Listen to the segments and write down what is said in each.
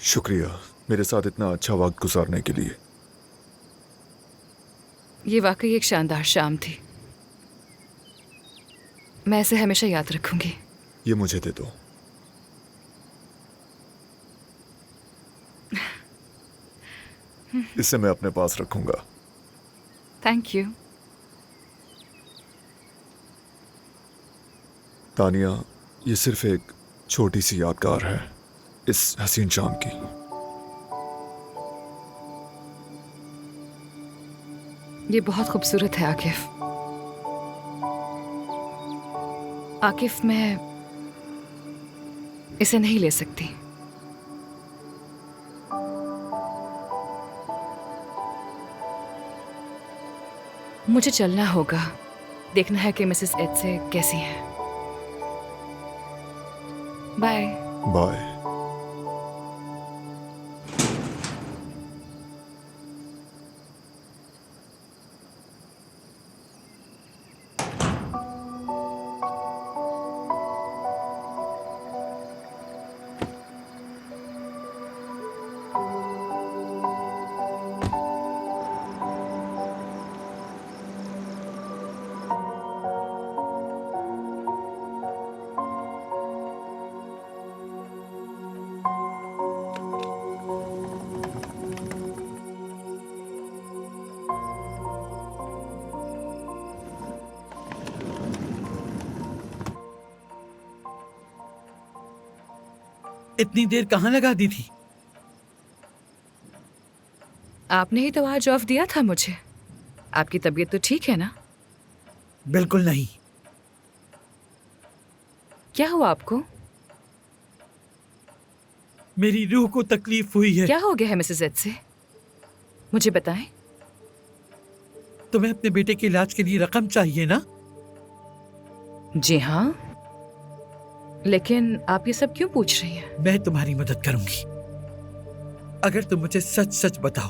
शुक्रिया मेरे साथ इतना अच्छा वक्त गुजारने के लिए। ये वाकई एक शानदार शाम थी। मैं इसे हमेशा याद रखूंगी। ये मुझे दे दो। इसे मैं अपने पास रखूंगा। Thank you. तानिया, ये सिर्फ एक छोटी सी यादगार है इस हसीन शाम की। ये बहुत खूबसूरत है आकिफ। आकिफ, मैं इसे नहीं ले सकती। मुझे चलना होगा। देखना है कि मिसेस एत्से कैसी हैं। बाय। बाय। इतनी देर कहाँ लगा दी थी? आपने ही तो आज ऑफ दिया था मुझे। आपकी तबीयत तो ठीक है ना? बिल्कुल नहीं। क्या हुआ आपको? मेरी रूह को तकलीफ हुई है। क्या हो गया है मिसेस एत्से? मुझे बताएं। तुम्हें अपने बेटे के इलाज के लिए रकम चाहिए ना? जी हाँ, लेकिन आप ये सब क्यों पूछ रही हैं? मैं तुम्हारी मदद करूंगी अगर तुम मुझे सच सच बताओ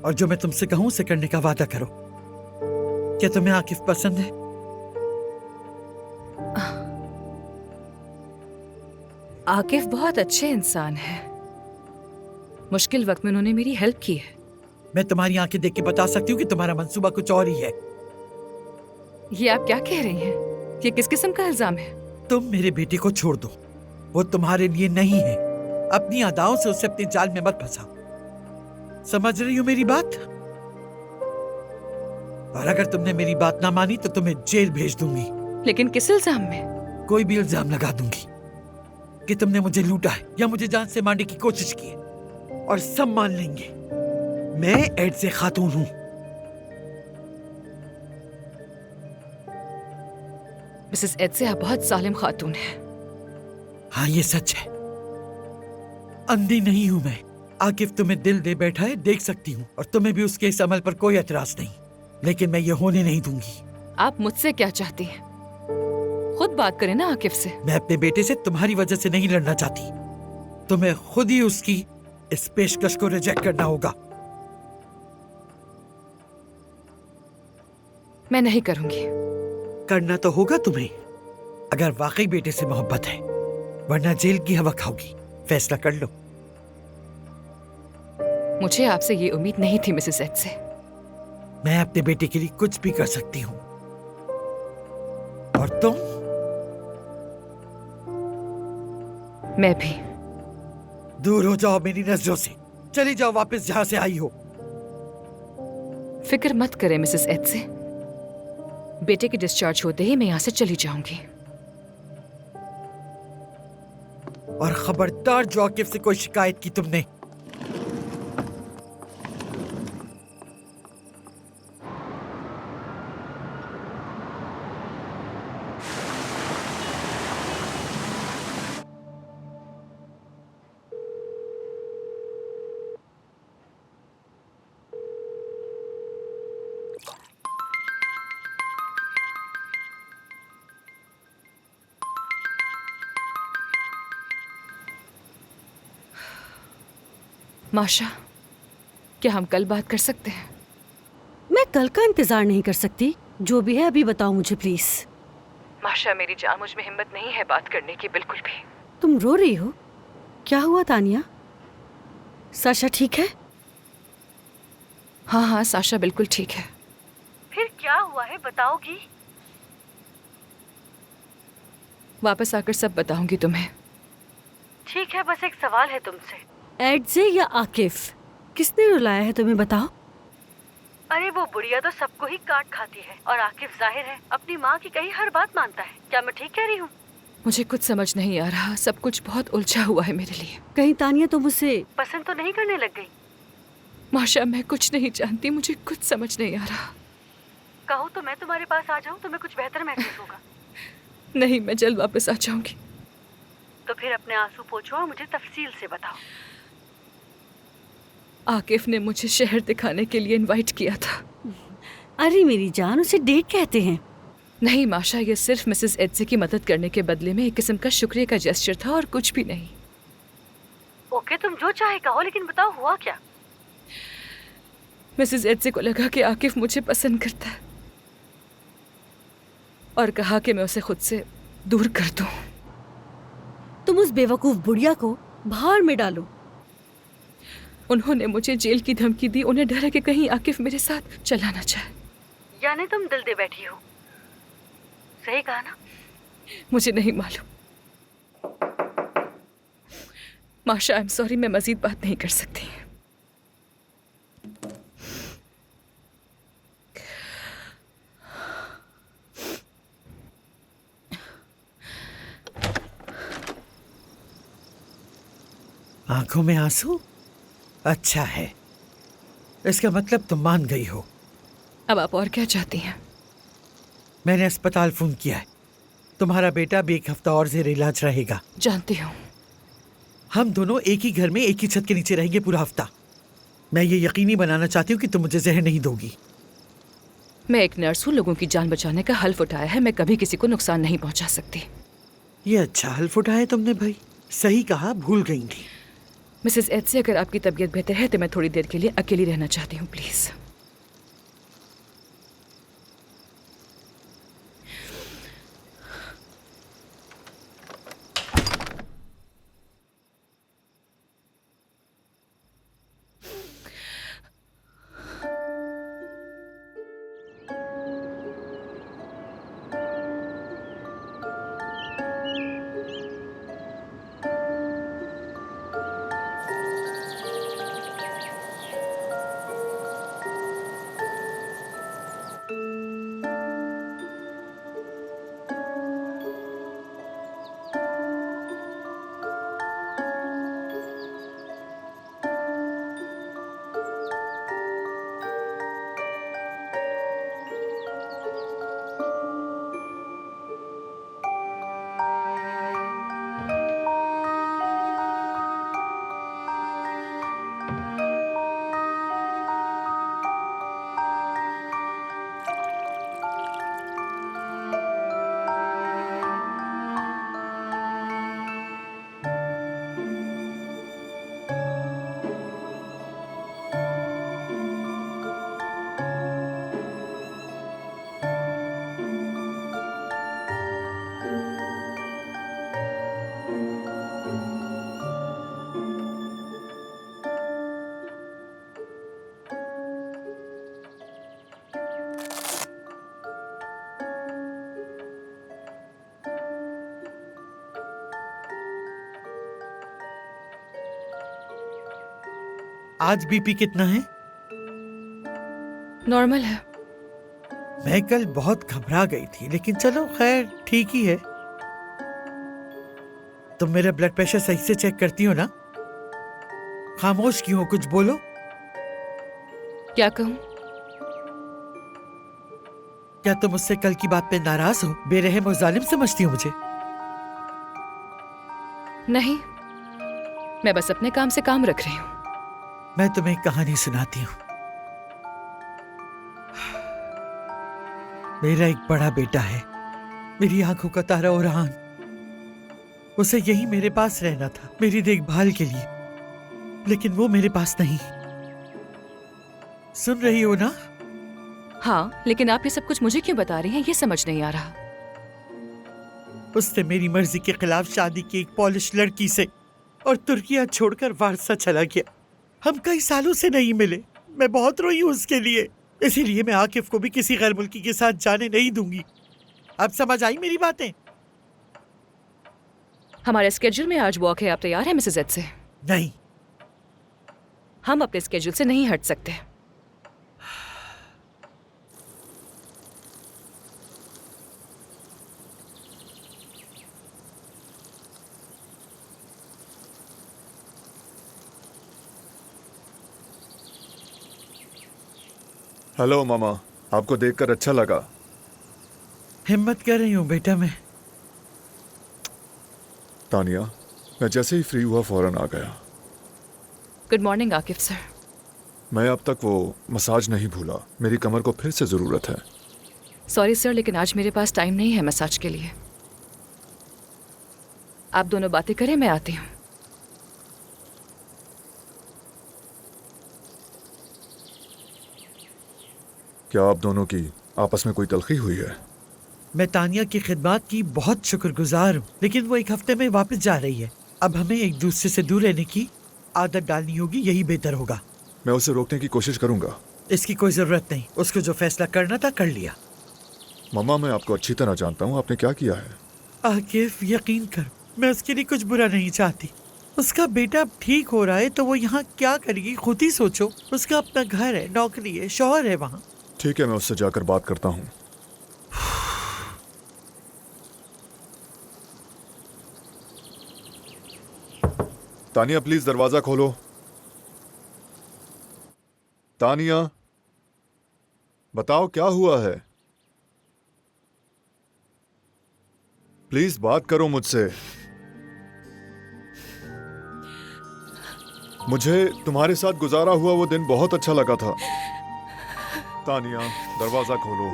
और जो मैं तुमसे कहूं उसे करने का वादा करो। क्या तुम्हें आकिफ पसंद है? आकिफ बहुत अच्छे इंसान हैं। मुश्किल वक्त में उन्होंने मेरी हेल्प की है। मैं तुम्हारी आंखें देख के बता सकती हूँ कि तुम्हारा मंसूबा कुछ और ही है। ये आप क्या कह रही हैं? ये किस किस्म का इल्जाम है? तुम मेरे बेटे को छोड़ दो, वो तुम्हारे लिए नहीं है। अपनी अदाओं से उसे अपने जाल में मत फंसाओ। समझ रही हो मेरी बात? और अगर तुमने मेरी बात ना मानी तो तुम्हें जेल भेज दूंगी। लेकिन किस इल्जाम में? कोई भी इल्जाम लगा दूंगी कि तुमने मुझे लूटा है या मुझे जान से मारने की कोशिश की है, और सब मान लेंगे मैं एत्से खातून हूं। मिसेस एत्से, आप बहुत जालिम खातून हैं। हाँ, ये सच है। अंधी नहीं हूं मैं। आकिफ तुम्हें दिल दे बैठा है, देख सकती हूँ, और तुम्हें भी उसके इस अमल पर कोई एतराज नहीं, लेकिन मैं ये होने नहीं दूंगी। आप मुझसे क्या चाहती हैं? खुद बात करें ना आकिफ से। मैं अपने बेटे से तुम्हारी वजह से नहीं लड़ना चाहती। तुम्हें खुद ही उसकी इस पेशकश को रिजेक्ट करना होगा। मैं नहीं करूंगी। करना तो होगा तुम्हें, अगर वाकई बेटे से मोहब्बत है, वरना जेल की हवा खाओगी। फैसला कर लो। मुझे आपसे ये उम्मीद नहीं थी मिसेस एत्से। मैं अपने बेटे के लिए कुछ भी कर सकती हूँ, और तुम? मैं भी। दूर हो जाओ मेरी नजरों से। चली जाओ वापस जहां से आई हो। फिक्र मत करें मिसेस एत्से। बेटे के डिस्चार्ज होते ही मैं यहाँ से चली जाऊंगी। और खबरदार जो आकिफ से कोई शिकायत की तुमने। माशा, क्या हम कल बात कर सकते हैं? मैं कल का इंतजार नहीं कर सकती। जो भी है अभी बताओ मुझे प्लीज। माशा मेरी जान, मुझ में हिम्मत नहीं है बात करने की, बिल्कुल भी। तुम रो रही हो? क्या हुआ तानिया? साशा ठीक है? हाँ हाँ, साशा बिल्कुल ठीक है। फिर क्या हुआ है बताओगी? वापस आकर सब बताऊंगी तुम्हें। ठीक है, बस एक सवाल है तुमसे। एडजे या आकिफ, किसने रुलाया है तुम्हें बताओ? अरे वो बुढ़िया तो सबको ही काट खाती है और आकिफ जाहिर है अपनी माँ की कही हर बात मानता है। क्या मैं ठीक कह रही हूँ? मुझे कुछ समझ नहीं आ रहा, सब कुछ बहुत उलझा हुआ है मेरे लिए। कहीं तानिया तुम उसे पसंद तो नहीं करने लग गई? माशा, मैं कुछ नहीं जानती, मुझे कुछ समझ नहीं आ रहा। कहो तो मैं तुम्हारे पास आ जाऊँ, तुम्हें कुछ बेहतर महसूस होगा। नहीं, मैं जल्द वापस आ जाऊंगी। तो फिर अपने आंसू पोंछो और मुझे तफसील से बताओ। आकिफ ने मुझे शहर दिखाने के लिए इनवाइट किया था। अरे मेरी जान, उसे डेट कहते हैं। नहीं माशा, ये सिर्फ मिसेस एडसे की मदद करने के बदले में एक किस्म का शुक्रिया का जेस्चर था और कुछ भी नहीं। ओके, तुम जो चाहे कहो, लेकिन बताओ हुआ क्या? मिसेस एडसे को लगा कि आकिफ मुझे पसंद करता है और कहा कि मैं उसे खुद से दूर कर दूं। तुम उस बेवकूफ बुढ़िया को बाहर में डालो। उन्होंने मुझे जेल की धमकी दी, उन्हें डर है कि कहीं आकिफ मेरे साथ चला ना जाए। यानी तुम दिल दे बैठी हो, सही कहा ना? मुझे नहीं मालूम माशा, आई एम सॉरी, मैं मजीद बात नहीं कर सकती। आंखों में आंसू? अच्छा है, इसका मतलब तुम मान गई हो। अब आप और क्या चाहती हैं? मैंने अस्पताल फोन किया है, तुम्हारा बेटा भी एक हफ्ता और जेर इलाज रहेगा। जानती हूँ। हम दोनों एक ही घर में एक ही छत के नीचे रहेंगे पूरा हफ्ता। मैं ये यकीनी बनाना चाहती हूँ कि तुम मुझे जहर नहीं दोगी। मैं एक नर्स हूँ, लोगों की जान बचाने का हल्फ उठाया है, मैं कभी किसी को नुकसान नहीं पहुँचा सकती। ये अच्छा हल्फ उठाया तुमने भाई, सही कहा, भूल गई थी। मिसेस एडसे, अगर आपकी तबीयत बेहतर है तो मैं थोड़ी देर के लिए अकेली रहना चाहती हूँ, प्लीज। आज बीपी कितना है? नॉर्मल है। मैं कल बहुत घबरा गई थी, लेकिन चलो खैर ठीक ही है। तुम मेरा ब्लड प्रेशर सही से चेक करती हो ना? खामोश क्यों हो, कुछ बोलो। क्या कहूँ? क्या तुम मुझसे कल की बात पे नाराज हो? बेरहम और जालिम समझती हो मुझे? नहीं, मैं बस अपने काम से काम रख रही हूँ। मैं तुम्हें एक कहानी सुनाती हूँ। मेरा एक बड़ा बेटा है, मेरी आंखों का तारा ओरहान। उसे यही मेरे पास रहना था, मेरी देखभाल के लिए, लेकिन वो मेरे पास नहीं। सुन रही हो ना? हाँ, लेकिन आप ये सब कुछ मुझे क्यों बता रही हैं, ये समझ नहीं आ रहा। उसने मेरी मर्जी के खिलाफ शादी की एक पॉलिश लड़की से और तुर्किया छोड़कर वारसा चला गया। हम कई सालों से नहीं मिले। मैं बहुत रोई हूँ उसके लिए, इसीलिए मैं आकिफ को भी किसी गैर मुल्की के साथ जाने नहीं दूंगी। अब समझ आई मेरी बातें? हमारे स्केड्यूल में आज वॉक है, आप तैयार हैं मिसेस एड से? नहीं। हम अपने स्केड्यूल से नहीं हट सकते। हेलो मामा, आपको देखकर अच्छा लगा। हिम्मत कर रही हूँ बेटा मैं। तानिया, मैं जैसे ही फ्री हुआ फौरन आ गया। Good morning Akif sir. मैं अब तक वो मसाज नहीं भूला। मेरी कमर को फिर से ज़रूरत है। सॉरी सर, लेकिन आज मेरे पास टाइम नहीं है मसाज के लिए। आप दोनों बातें करें, मैं आती हूँ। क्या आप दोनों की आपस में कोई तलखी हुई है? मैं तानिया की खिदमत की बहुत शुक्रगुजार हूँ, लेकिन वो एक हफ्ते में वापस जा रही है। अब हमें एक दूसरे से दूर रहने की आदत डालनी होगी, यही बेहतर होगा। मैं उसे रोकने की कोशिश करूंगा। इसकी कोई जरूरत नहीं, उसको जो फैसला करना था कर लिया। मामा, मैं आपको अच्छी तरह जानता हूँ, आपने क्या किया है। आकिफ यकीन कर, मैं उसके लिए कुछ बुरा नहीं चाहती। उसका बेटा अब ठीक हो रहा है तो वो यहाँ क्या करेगी खुद ही सोचो। उसका अपना घर है, नौकरी है, शौहर है वहाँ। ठीक है, मैं उससे जाकर बात करता हूँ। तानिया, प्लीज दरवाजा खोलो। तानिया, बताओ क्या हुआ है। प्लीज बात करो मुझसे। मुझे तुम्हारे साथ गुजारा हुआ वो दिन बहुत अच्छा लगा था। तानिया, दरवाजा खोलो।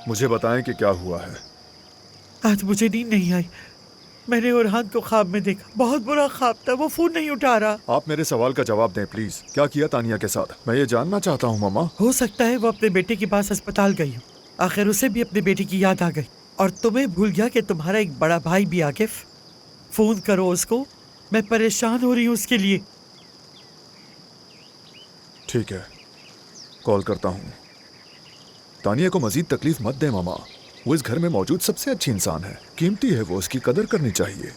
मुझे बताएं कि क्या हुआ है। आज मुझे नींद नहीं आई। मैंने ओरहान को ख्वाब में देखा, बहुत बुरा ख्वाब था। वो फोन नहीं उठा रहा। आप मेरे सवाल का जवाब दें प्लीज। क्या किया तानिया के साथ, मैं ये जानना चाहता हूँ मामा। हो सकता है वो अपने बेटे के पास अस्पताल गई हो। आखिर उसे भी अपने बेटे की याद आ गई और तुम्हें भूल गया कि तुम्हारा एक बड़ा भाई भी। आकिफ, फोन करो उसको, मैं परेशान हो रही हूँ उसके लिए। ठीक है, कॉल करता हूँ। तानिया को मजीद तकलीफ मत दे मामा। वो इस घर में मौजूद सबसे अच्छी इंसान है, कीमती है वो, उसकी कदर करनी चाहिए।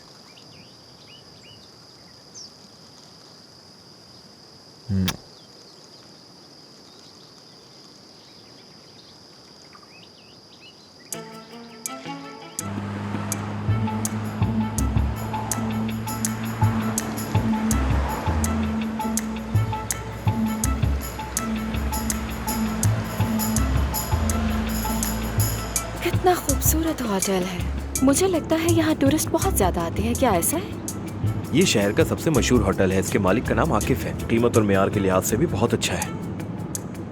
कितना खूबसूरत होटल है। मुझे लगता है यहाँ टूरिस्ट बहुत ज्यादा आते हैं, क्या ऐसा है? ये शहर का सबसे मशहूर होटल है। इसके मालिक का नाम आकिफ है। कीमत और मेयार के लिहाज से भी बहुत अच्छा है।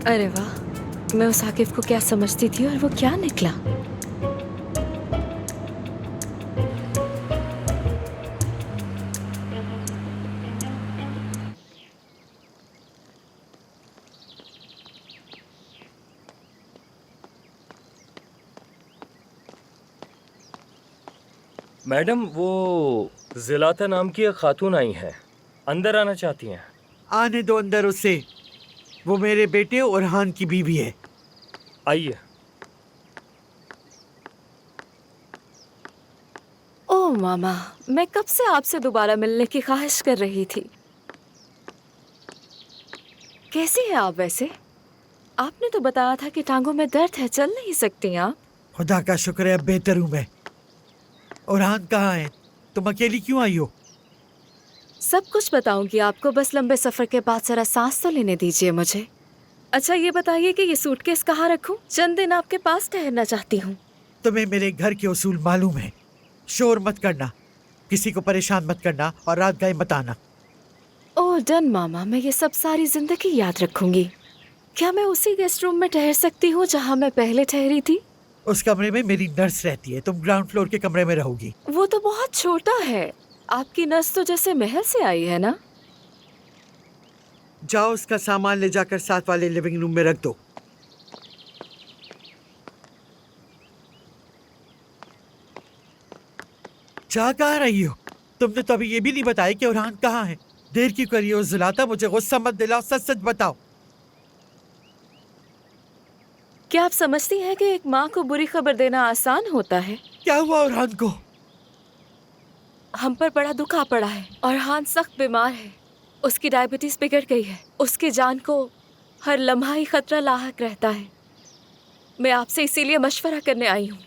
अरे वाह, मैं उस आकिफ को क्या समझती थी और वो क्या निकला। मैडम, वो जिलाता नाम की एक खातून आई हैं, अंदर आना चाहती हैं। आने दो अंदर उसे। वो मेरे बेटे ओरहान की बीवी है। आइए। ओह मामा, मैं कब से आपसे दोबारा मिलने की ख्वाहिश कर रही थी। कैसी हैं आप वैसे? आपने तो बताया था कि टांगों में दर्द है, चल नहीं सकती आप। खुदा का शुक्र है अब बेहतर हूँ मैं। ओरहान कहाँ है? तुम अकेली क्यों आई हो? सब कुछ बताऊंगी आपको, बस लंबे सफर के बाद जरा सांस तो लेने दीजिए मुझे। अच्छा ये बताइए कि ये सूटकेस कहाँ रखूं? चंद दिन आपके पास ठहरना चाहती हूँ। तुम्हें मेरे घर के उसूल मालूम है। शोर मत करना, किसी को परेशान मत करना और रात गए मत आना। ओह डन मामा, मैं ये सब सारी जिंदगी याद रखूंगी। क्या मैं उसी गेस्ट रूम में ठहर सकती हूँ जहाँ मैं पहले ठहरी थी? उस कमरे में मेरी नर्स रहती है, तुम ग्राउंड फ्लोर के कमरे में रहोगी। वो तो बहुत छोटा है। आपकी नर्स तो जैसे महल से आई है ना। जाओ उसका सामान ले जाकर साथ वाले लिविंग रूम में रख दो। जा कहाँ रही हो? तुमने तो अभी ये भी नहीं बताया कि ओरहान कहाँ है। देर क्यों करी हो जुलाता? मुझे गुस्सा मत दिलाओ, सच सच बताओ। क्या आप समझती हैं कि एक माँ को बुरी खबर देना आसान होता है? क्या हुआ ओरहान को? हम पर बड़ा दुख आ पड़ा है। ओरहान सख्त बीमार है। उसकी डायबिटीज बिगड़ गई है। उसकी जान को हर लम्हा ही खतरा लाहक रहता है। मैं आपसे इसीलिए मशवरा करने आई हूँ।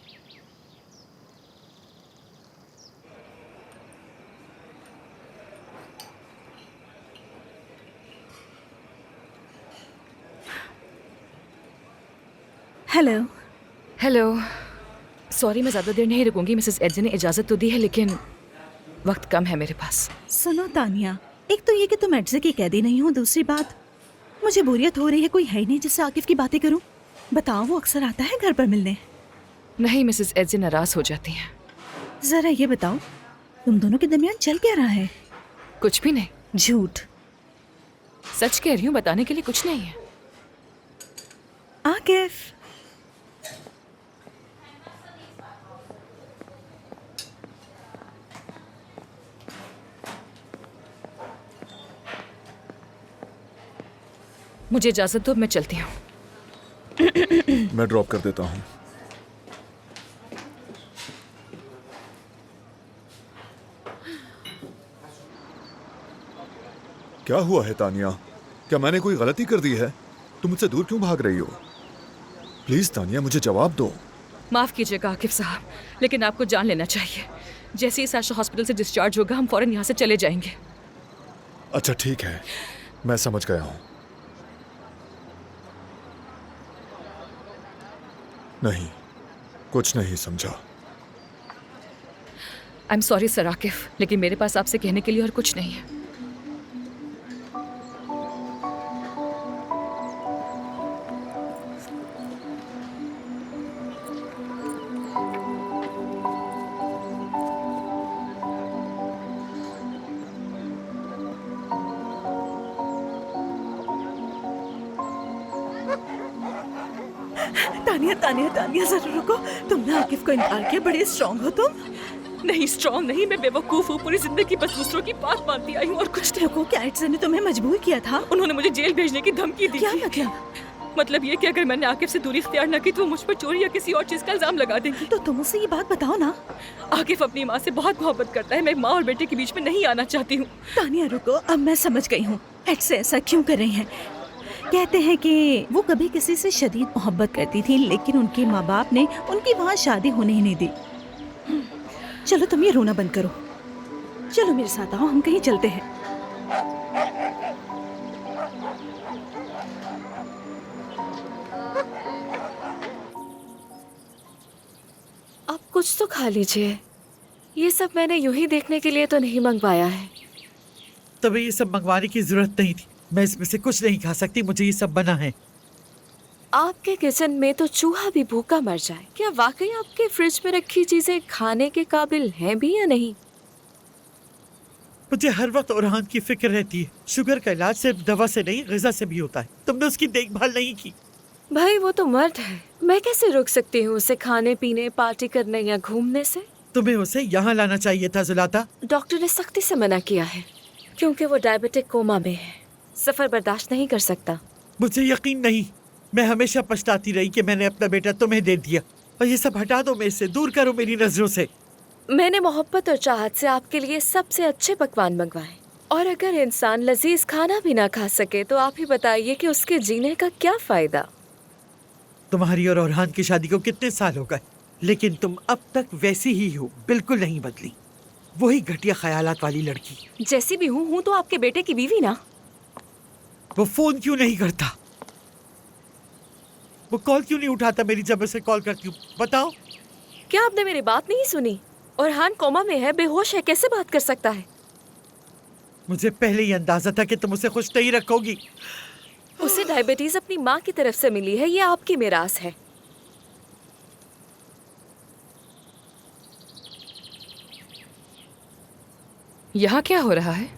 हेलो। हेलो। सॉरी, मैं ज़्यादा देर नहीं रुकूंगी। मिसेस एडजे ने इजाज़त तो दी है, लेकिन वक्त कम है मेरे पास। सुनो तानिया, एक तो ये कि तुम एडजे की कैदी नहीं हो, दूसरी बात मुझे बोरियत हो रही है। कोई है ही नहीं जिससे आकिफ की बातें करूं। बताओ, वो अक्सर आता है घर पर मिलने? नहीं, मिसेस एडजे नाराज़ हो जाती हैं। जरा ये बताओ, तुम दोनों के दरमियान चल क्या रहा है? कुछ भी नहीं। झूठ। सच कह रही हूँ, बताने के लिए कुछ नहीं है। आकिफ, मुझे इजाज़त दो, मैं चलती हूँ। मैं ड्रॉप कर देता हूँ। क्या हुआ है तानिया? क्या मैंने कोई गलती कर दी है? तुम मुझसे दूर क्यों भाग रही हो? प्लीज तानिया, मुझे जवाब दो। माफ़ कीजिएगा आकिफ साहब, लेकिन आपको जान लेना चाहिए। जैसे ही साशा हॉस्पिटल से डिस्चार्ज होगा, हम फौरन यहाँ से चले जाएंगे। अच्छा ठीक है, मैं समझ गया हूँ। नहीं, कुछ नहीं समझा। I am sorry sir Akif, लेकिन मेरे पास आपसे कहने के लिए और कुछ नहीं है। तानिया तानिया तानिया, जरा रुको। तुमने आकिफ को इनकार किया, बड़े स्ट्रांग हो तुम। नहीं, स्ट्रांग नहीं, मैं बेवकूफ़ हूँ। पूरी जिंदगी बस दूसरों की बात मानती आई हूँ और कुछ नहीं। रुको, क्या एडजे ने तुम्हें मजबूर किया था? उन्होंने मुझे जेल भेजने की धमकी दी क्या थी। मतलब ये कि अगर मैंने आकिफ से दूरी इख्तियार न की तो वो मुझ पर चोरी या किसी और चीज का इल्जाम लगा देंगी। तो तुम उसे ये बात बताओ ना। आकिफ अपनी माँ से बहुत मोहब्बत करता है। मैं माँ और बेटे के बीच में नहीं आना चाहती हूँ। तानिया रुको, अब मैं समझ गई हूँ एडजे ऐसा क्यों कर रही हैं। कहते हैं कि वो कभी किसी से शदीद मोहब्बत करती थी, लेकिन उनके माँ बाप ने उनकी वहाँ शादी होने ही नहीं दी। चलो तुम ये रोना बंद करो, चलो मेरे साथ आओ, हम कहीं चलते हैं। आप कुछ तो खा लीजिए। ये सब मैंने यूं ही देखने के लिए तो नहीं मंगवाया है। तुम्हें ये सब मंगवाने की जरूरत नहीं थी। मैं इसमें से कुछ नहीं खा सकती, मुझे ये सब बना है। आपके किचन में तो चूहा भी भूखा मर जाए। क्या वाकई आपके फ्रिज में रखी चीजें खाने के काबिल हैं भी या नहीं? मुझे हर वक्त ओरहान की फिक्र रहती है। शुगर का इलाज सिर्फ दवा से नहीं, ग़िज़ा से भी होता है। तुमने उसकी देखभाल नहीं की। भाई वो तो मर्द है, मैं कैसे रोक सकती हूँ उसे खाने पीने, पार्टी करने या घूमने से? तुम्हें उसे यहाँ लाना चाहिए था जुलाता। डॉक्टर ने सख्ती से मना किया है क्योंकि वो डायबिटिक कोमा में है, सफर बर्दाश्त नहीं कर सकता। मुझे यकीन नहीं। मैं हमेशा पछताती रही कि मैंने अपना बेटा तुम्हें दे दिया। और ये सब हटा दो मेरे से, दूर करो मेरी नजरों से। मैंने मोहब्बत और चाहत से आपके लिए सबसे अच्छे पकवान मंगवाए, और अगर इंसान लजीज खाना भी ना खा सके तो आप ही बताइए कि उसके जीने का क्या फायदा। तुम्हारी और ओरहान की शादी को कितने साल हो गए, लेकिन तुम अब तक वैसी ही हो, बिल्कुल नहीं बदली। वही घटिया ख्यालात वाली लड़की। जैसी भी हूँ तो आपके बेटे की बीवी ना। वो फोन क्यों नहीं करता? वो कॉल क्यों नहीं उठाता मेरी जब मैं उसे कॉल करती हूँ? बताओ। क्या आपने मेरी बात नहीं सुनी? और हान कोमा में है, बेहोश है, कैसे बात कर सकता है? मुझे पहले ही अंदाजा था कि तुम उसे खुश नहीं रखोगी। उसे डायबिटीज अपनी माँ की तरफ से मिली है, ये आपकी मिरास है। यहाँ क्या हो रहा है?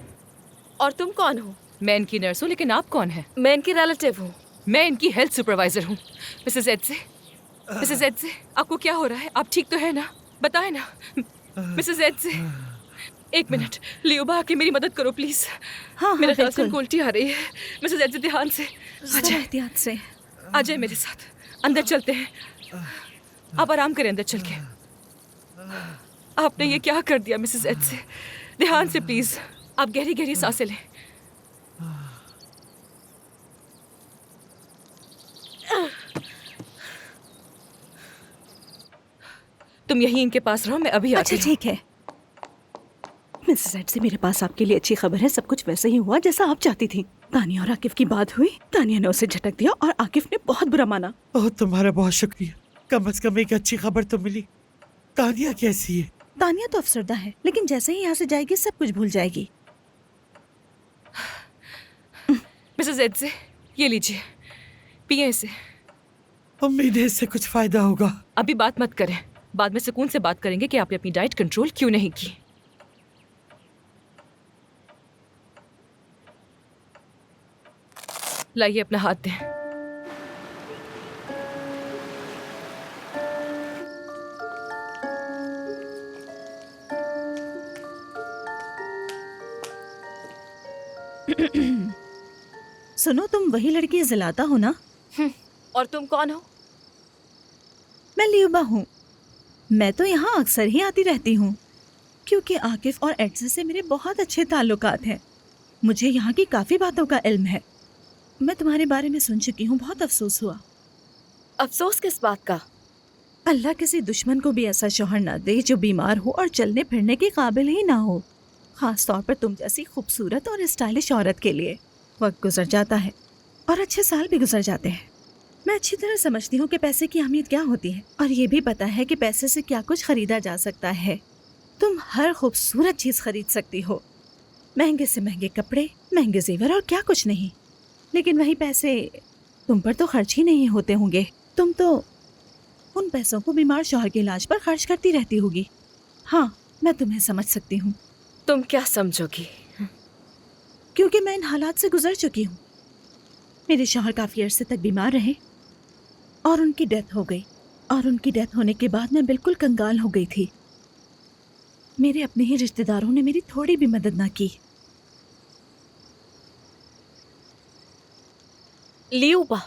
और तुम कौन हो? मैं इनकी नर्स हूँ, लेकिन आप कौन हैं? मैं इनकी रिलेटिव हूँ। मैं इनकी हेल्थ सुपरवाइजर हूँ। मिसेस एडसे, मिसेस एडसे, आपको क्या हो रहा है? आप ठीक तो है ना? बताएं ना। मिसेस एडसे, एक मिनट। लियोबा, आके मेरी मदद करो प्लीज। हाँ, मेरा ख्याल से उनको उल्टी आ रही है। मिसेस एडसे, ध्यान से आ जाए, एहतियात से। आ जाए मेरे साथ। अंदर चलते हैं। आप आराम करें अंदर चल के। आपने ये क्या कर दिया मिसेस एडसे? ध्यान से प्लीज। आप गहरी गहरी सांसें लें। तुम यहीं इनके पास रहो, मैं अभी आती अच्छा हूँ। ठीक है मिसेस एड से, मेरे पास आपके लिए अच्छी खबर है। सब कुछ वैसे ही हुआ जैसा आप चाहती थी। तानिया और आकिफ की बात हुई, तानिया ने उसे झटक दिया और आकिफ ने बहुत बुरा माना। ओह, तुम्हारा बहुत शुक्रिया। कम से कम एक अच्छी खबर तो मिली। तानिया कैसी है? तानिया तो अफसरदा है, लेकिन जैसे ही यहाँ से जाएगी सब कुछ भूल जाएगी। मिसेस एडसे, ये लीजिए, पिए इसे। उम्मीद है इससे कुछ फायदा होगा। अभी बात मत करें, बाद में सुकून से बात करेंगे कि आपने अपनी डाइट कंट्रोल क्यों नहीं की। लाइए अपना हाथ दें। सुनो, तुम वही लड़की जिलाता हो ना? और तुम कौन हो? मैं लियुबा हूँ। मैं तो यहाँ अक्सर ही आती रहती हूँ क्योंकि आकिफ और एडसे से मेरे बहुत अच्छे ताल्लुकात हैं। मुझे यहाँ की काफ़ी बातों का इल्म है। मैं तुम्हारे बारे में सुन चुकी हूँ, बहुत अफसोस हुआ। अफसोस किस बात का? अल्लाह किसी दुश्मन को भी ऐसा शौहर ना दे जो बीमार हो और चलने फिरने के काबिल ही ना हो। खास तौर पर तुम जैसी खूबसूरत और स्टाइलिश औरत के लिए। वक्त गुजर जाता है और अच्छे साल भी गुजर जाते हैं। मैं अच्छी तरह समझती हूँ कि पैसे की अहमियत क्या होती है, और ये भी पता है कि पैसे से क्या कुछ खरीदा जा सकता है। तुम हर खूबसूरत चीज़ खरीद सकती हो, महंगे से महंगे कपड़े, महंगे जेवर और क्या कुछ नहीं। लेकिन वही पैसे तुम पर तो खर्च ही नहीं होते होंगे। तुम तो उन पैसों को बीमार शौहर के इलाज पर खर्च करती रहती होगी। हाँ, मैं तुम्हें समझ सकती हूँ। तुम क्या समझोगी? क्योंकि मैं इन हालात से गुजर चुकी हूँ। मेरे शौहर काफ़ी अरसे तक बीमार रहे और उनकी डेथ हो गई, और उनकी डेथ होने के बाद मैं बिल्कुल कंगाल हो गई थी। मेरे अपने ही रिश्तेदारों ने मेरी थोड़ी भी मदद ना की। लियुबा,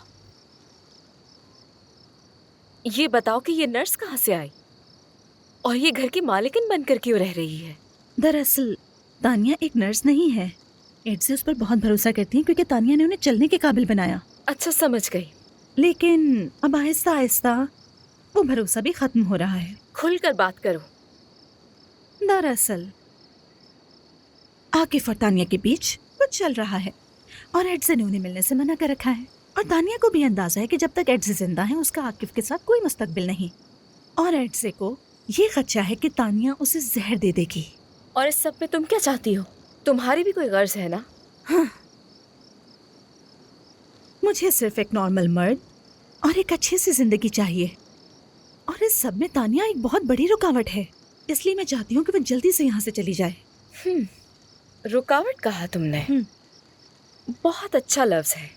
ये बताओ कि ये नर्स कहाँ से आई और ये घर की मालिकिन बनकर क्यों रह रही है? दरअसल तानिया एक नर्स नहीं है। एडसे उस पर बहुत भरोसा करती हैं क्योंकि तानिया ने उन्हें चलने के काबिल बनाया। अच्छा, समझ गई। लेकिन अब आहिस्ता आहिस्ता वो भरोसा भी खत्म हो रहा है। खुलकर बात करो। दरअसल आकिफ और तानिया के बीच कुछ चल रहा है और एडसे ने उन्हें मिलने से मना कर रखा है। और तानिया को भी अंदाजा है कि जब तक एडसे जिंदा है उसका आकिफ के साथ कोई मुस्तकबिल नहीं। और एडसे को ये खदशा है कि तानिया उसे जहर दे देगी। और इस सब में तुम क्या चाहती हो? तुम्हारी भी कोई गर्ज है ना? हाँ, मुझे सिर्फ एक नॉर्मल मर्द और एक अच्छी सी जिंदगी चाहिए, और इस सब में तानिया एक बहुत बड़ी रुकावट है। इसलिए मैं चाहती हूँ कि वो जल्दी से यहाँ से चली जाए। रुकावट कहा तुमने? बहुत अच्छा लफ्ज है।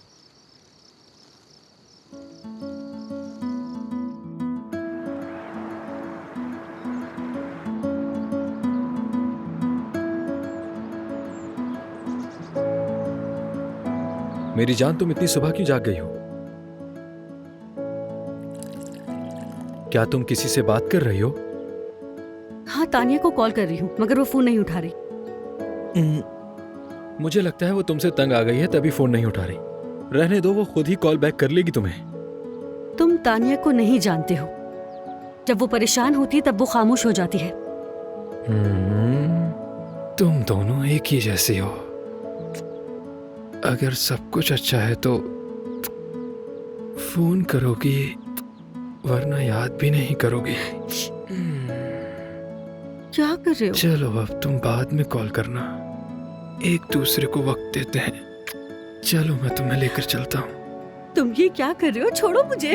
मेरी जान, तुम इतनी सुबह क्यों जाग गई हो? क्या तुम किसी से बात कर रही हो? हाँ, तानिया को कॉल कर रही हूँ मगर वो फोन नहीं उठा रही। मुझे लगता है वो तुमसे तंग आ गई है तभी फोन नहीं उठा रही। रहने दो, वो खुद ही कॉल बैक कर लेगी तुम्हें। तुम तानिया को नहीं जानते हो। जब वो परेशान होती है तब वो खामोश हो जाती है। तुम दोनों एक ही जैसी हो। अगर सब कुछ अच्छा है तो फोन करोगी, वरना याद भी नहीं करोगी। क्या कर रहे हो? चलो अब तुम बाद में कॉल करना, एक दूसरे को वक्त देते हैं। चलो मैं तुम्हें लेकर चलता हूँ। तुम ये क्या कर रहे हो? छोड़ो मुझे।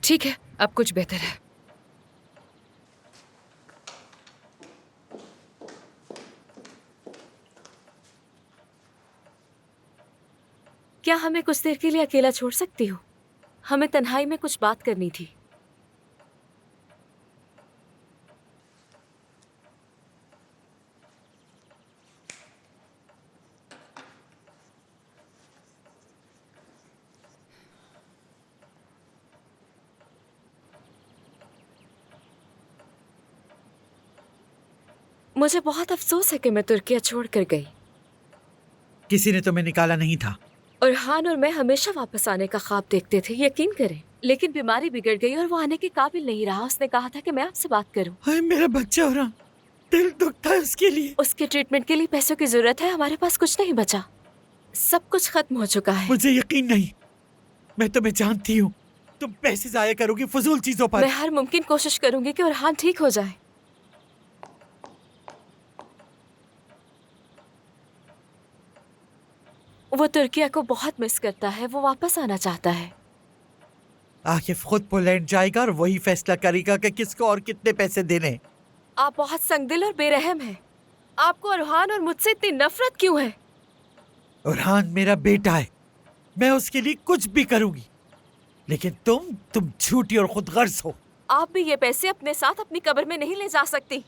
ठीक है, अब कुछ बेहतर है। क्या हमें कुछ देर के लिए अकेला छोड़ सकती हो? हमें तन्हाई में कुछ बात करनी थी। मुझे बहुत अफसोस है कि मैं तुर्किया छोड़कर गई। किसी ने तुम्हें निकाला नहीं था। उरहान और मैं हमेशा वापस आने का ख्वाब देखते थे, यकीन करें। लेकिन बीमारी बिगड़ गई और वो आने के काबिल नहीं रहा। उसने कहा था कि मैं आपसे बात करूं। हाय मेरा बच्चा उरहान, दिल दुखता है उसके लिए। उसके ट्रीटमेंट के लिए पैसों की जरूरत है। हमारे पास कुछ नहीं बचा, सब कुछ खत्म हो चुका है। मुझे यकीन नहीं, मैं तुम्हें जानती हूँ। तुम पैसे जाया करोगी फजूल चीजों पर। मैं हर मुमकिन कोशिश करूंगी कि उरहान ठीक हो जाए। वो तुर्किया को बहुत मिस करता है, वो वापस आना चाहता है। आकिफ खुद पोलैंड जाएगा और वही फैसला करेगा कि किसको और कितने पैसे देने। आप बहुत संगदिल और बेरहम हैं। आपको उरहान और मुझसे इतनी नफरत क्यों है? उरहान मेरा बेटा है, मैं उसके लिए कुछ भी करूंगी। लेकिन तुम झूठी और खुदगर्ज हो। आप भी ये पैसे अपने साथ अपनी कब्र में नहीं ले जा सकती।